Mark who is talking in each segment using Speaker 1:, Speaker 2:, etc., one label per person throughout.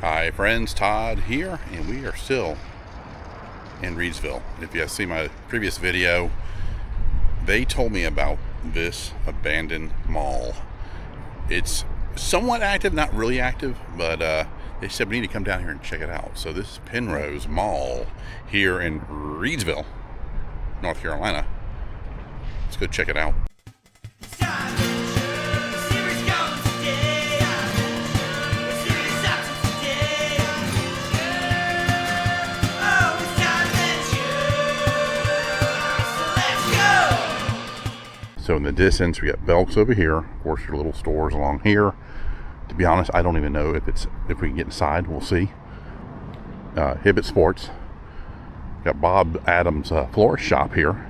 Speaker 1: Hi friends, Todd here, and we are still in Reidsville. If you have seen my previous video, they told me about this abandoned mall. It's somewhat active, not really active, but they said we need to come down here and check it out. So this is Penrose Mall here in Reidsville, North Carolina. Let's go check it out. So in the distance, we got Belk's over here. Of course, your little stores along here. To be honest, I don't even know if we can get inside. We'll see. Hibbett Sports. Got Bob Adams' florist shop here.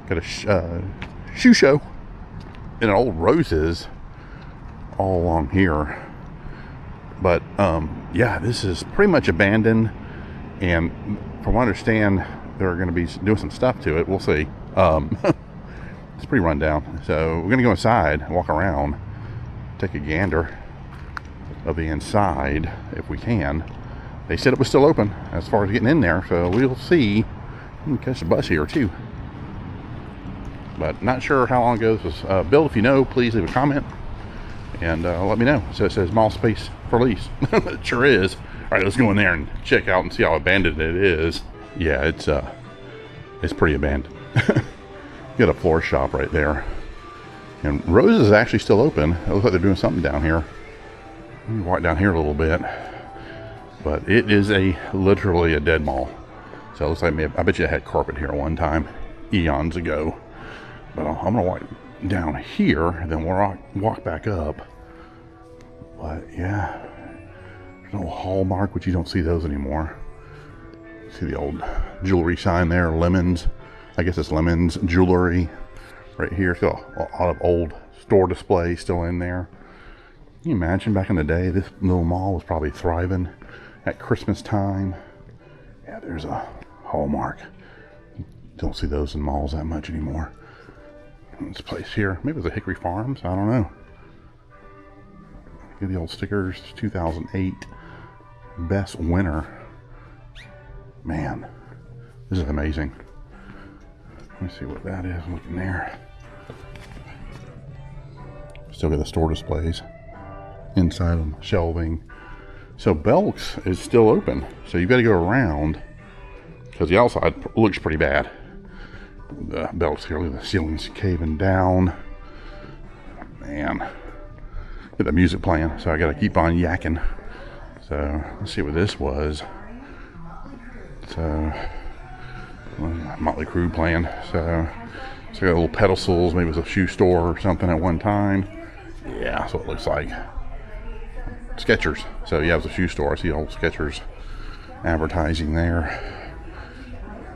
Speaker 1: Got a shoe show. And an old Roses all along here. But yeah, this is pretty much abandoned. And from what I understand, they're going to be doing some stuff to it. We'll see. It's pretty run down. So we're going to go inside, walk around, take a gander of the inside if we can. They said it was still open as far as getting in there, so we'll see. We can catch the bus here too. But not sure how long ago this was built. If you know, please leave a comment and let me know. So it says mall space for lease. It sure is. All right, let's go in there and check out and see how abandoned it is. Yeah, it's pretty abandoned. Got a floor shop right there, and Rose is actually still open. It looks like they're doing something down here. Let me walk down here a little bit, but it is literally a dead mall. So it looks like I bet you I had carpet here one time, eons ago. But I'm gonna walk down here, and then we'll walk back up. But yeah, there's no Hallmark, which you don't see those anymore. See the old jewelry sign there, Lemons. I guess it's Lemons Jewelry right here. Still a lot of old store display still in there. Can you imagine back in the day, this little mall was probably thriving at Christmas time. Yeah, there's a Hallmark. Don't see those in malls that much anymore. This place here, maybe it was a Hickory Farms, I don't know. Get the old stickers, 2008 best winner. Man, this is amazing. Let me see what that is looking there. Still got the store displays inside on shelving. So Belk's is still open. So you've got to go around because the outside looks pretty bad. The Belk's here, look at the ceiling's caving down. Man. Get the music playing, so I got to keep on yakking. So let's see what this was. So Motley Crue playing. So got little pedestals. Maybe it was a shoe store or something at one time. Yeah, that's what it looks like. Skechers. So yeah, it was a shoe store. I see old Skechers advertising there.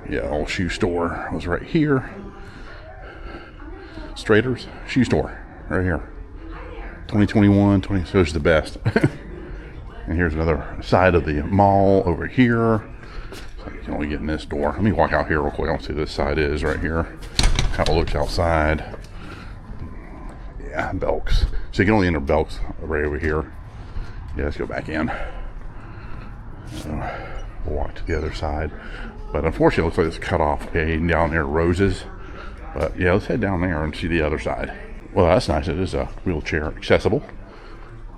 Speaker 1: Yeah, old shoe store was right here. Strader's shoe store right here. 2021, so it's the best. And here's another side of the mall over here. So you can only get in this door. Let me walk out here real quick. I want to see this side is right here. How it looks outside. Yeah, Belk's. So you can only enter Belk's right over here. Yeah, let's go back in. So we'll walk to the other side. But unfortunately, it looks like it's cut off. Okay, down there, Roses. But yeah, let's head down there and see the other side. Well, that's nice. It is a wheelchair accessible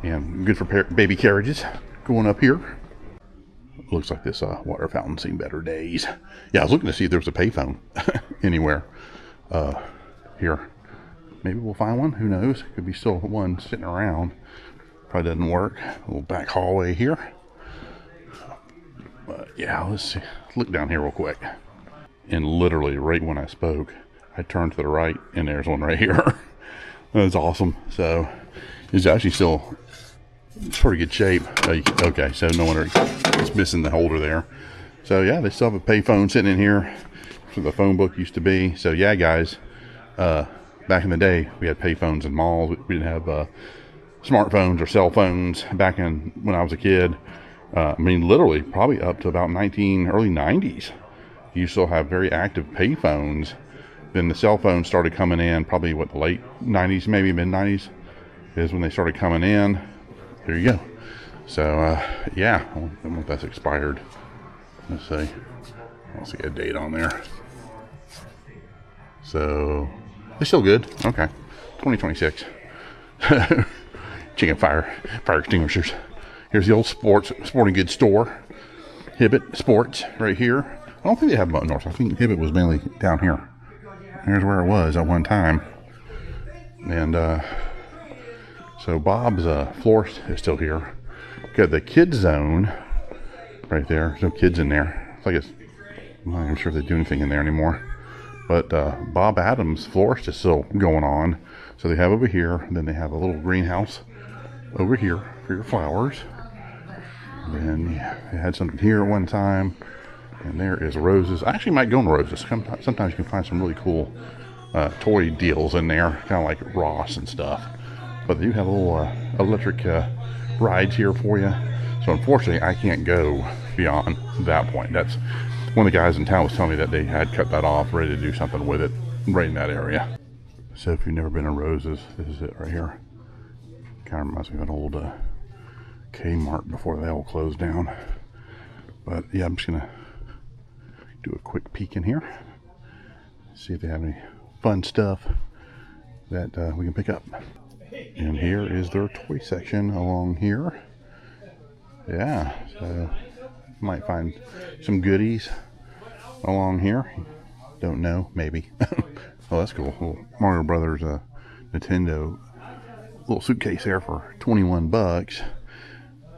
Speaker 1: and good for baby carriages. Going up here. Looks like this water fountain's seen better days. Yeah, I was looking to see if there was a payphone anywhere here. Maybe we'll find one. Who knows? Could be still one sitting around. Probably doesn't work. A little back hallway here. But yeah, let's see. Let's look down here real quick. And literally right when I spoke, I turned to the right and there's one right here. That's awesome. So it's actually still pretty good shape. Okay, so no wonder it's missing the holder there. So yeah, they still have a payphone sitting in here. That's where the phone book used to be. So yeah, guys, back in the day, we had payphones in malls. We didn't have smartphones or cell phones back in when I was a kid. I mean, literally, probably up to about early 90s. You still have very active payphones. Then the cell phones started coming in, probably the late 90s, maybe mid 90s, is when they started coming in. There you go. So, yeah, I don't know if that's expired. Let's see. I'll see a date on there. So, it's still good. Okay. 2026. Chicken fire extinguishers. Here's the old sporting goods store. Hibbett Sports right here. I don't think they have them up north. I think Hibbett was mainly down here. Here's where it was at one time. And so Bob's florist is still here. Got the kids zone right there. There's no kids in there. It's like I'm not even sure if they do anything in there anymore. But Bob Adams' florist is still going on. So they have over here, and then they have a little greenhouse over here for your flowers. And then they had something here at one time. And there is roses. I actually might go in roses. Sometimes you can find some really cool toy deals in there, kind of like Ross and stuff. But they do have little electric rides here for you. So unfortunately, I can't go beyond that point. That's one of the guys in town was telling me that they had cut that off, ready to do something with it right in that area. So if you've never been in Roses, this is it right here. Kind of reminds me of an old Kmart before they all closed down. But yeah, I'm just gonna do a quick peek in here, see if they have any fun stuff that we can pick up. And here is their toy section along here. Yeah, so might find some goodies along here. Don't know, maybe. Oh, that's cool. Little Mario Brothers Nintendo little suitcase there for 21 bucks.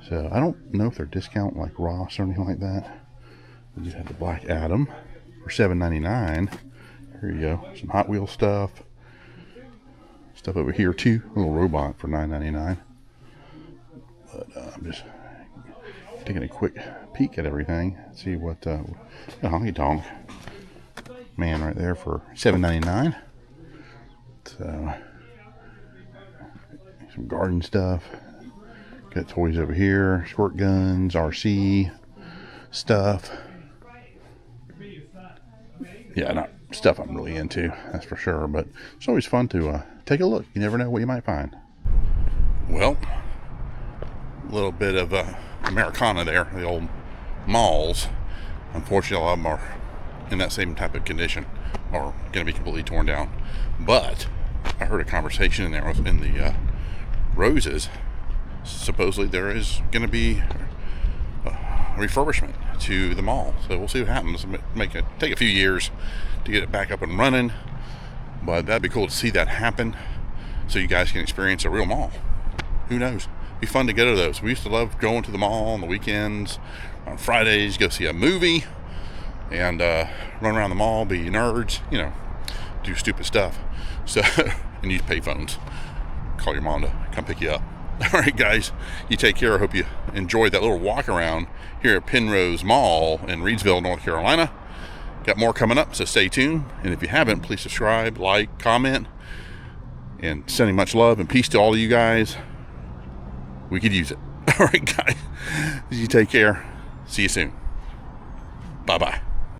Speaker 1: So I don't know if they're discount like Ross or anything like that. We just have the Black Adam for $7.99. Here you go. Some Hot Wheels stuff. Stuff over here too. A little robot for $9.99. But I'm just taking a quick peek at everything. See what honky tonk man right there for $7.99. So some garden stuff. Got toys over here, squirt guns, RC stuff. Yeah, not stuff I'm really into, that's for sure. But it's always fun to take a look. You never know what you might find. Well, a little bit of Americana there, the old malls. Unfortunately, a lot of them are in that same type of condition, or going to be completely torn down. But I heard a conversation in there in the Roses. Supposedly there is going to be a refurbishment to the mall, so we'll see what happens. Take a few years to get it back up and running, but that'd be cool to see that happen, so you guys can experience a real mall. Who knows? Be fun to go to those. We used to love going to the mall on the weekends, on Fridays, go see a movie, and run around the mall, be nerds, do stupid stuff. So, and use payphones. Call your mom to come pick you up. All right, guys, you take care. I hope you enjoyed that little walk around here at Penrose Mall in Reidsville, North Carolina. Got more coming up, so stay tuned. And if you haven't, please subscribe, like, comment, and sending much love and peace to all of you guys. We could use it. All right, guys, you take care. See you soon. Bye-bye.